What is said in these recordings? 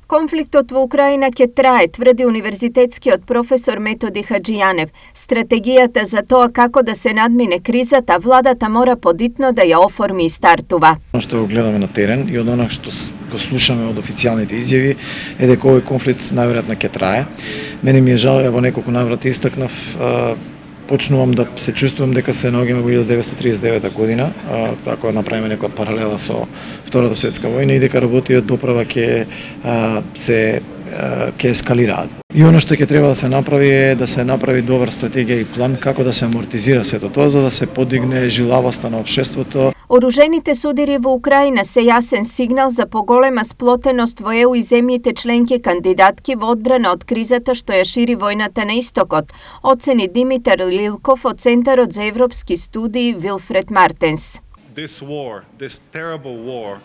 Конфликтот во Украина ќе трае, тврди универзитетскиот професор Методи Хаджијанев. Стратегијата за тоа како да се надмине кризата, владата мора подитно да ја оформи и стартува. Оно што го гледаме на терен и од она што го слушаме од официјалните изјави е дека овој конфликт најверојатно ќе трае. Мене ми е жал, во неколку наврати истакнав, почнувам да се чувствувам дека се наоѓаме во 1939 година, ако направиме некоја паралела со Втората светска војна и дека работиот доправа ќе ескалираат. И оно што ќе треба да се направи е да се направи добра стратегија и план како да се амортизира сето тоа за да се подигне жилавоста на општеството. Оружените судири во Украина се јасен сигнал за поголема сплотеност во ЕУ и земјите членки кандидатки во одбрана од кризата што ја шири војната на истокот, оцени Димитар Лилков од Центарот за европски студии Вилфред Мартенс.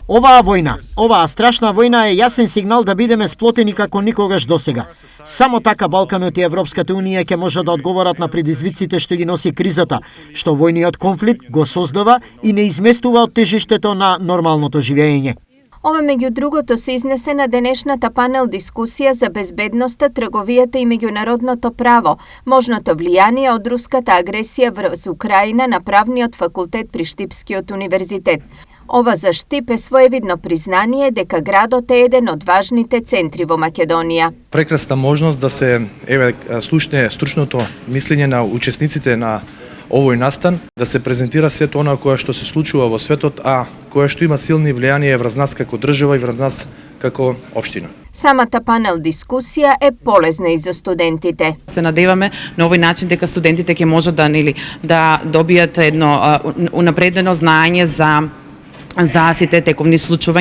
Оваа војна, оваа страшна војна е јасен сигнал да бидеме сплотени како никогаш досега. Само така Балканот и Европската унија ќе може да одговорат на предизвиците што ги носи кризата, што војниот конфликт го создава и не изместува од тежиштето на нормалното живење. Ова меѓу другото се изнесе на денешната панел дискусија за безбедноста, трговијата и меѓународното право, можното влијание од руската агресија врз Украина на правниот факултет при Штипскиот универзитет. Ова за Штип е своевидно признание дека градот е еден од важните центри во Македонија. Прекрасна можност да се слушне стручното мислење на учесниците на овој настан, да се презентира сето она кое што се случува во светот, а кое што има силни влијанија врз нас како држава и врз нас како општина. Самата панел дискусија е полезна и за студентите. Се надеваме на овој начин дека студентите ќе можат да добијат едно унапредено знаење за сите тековни случувања.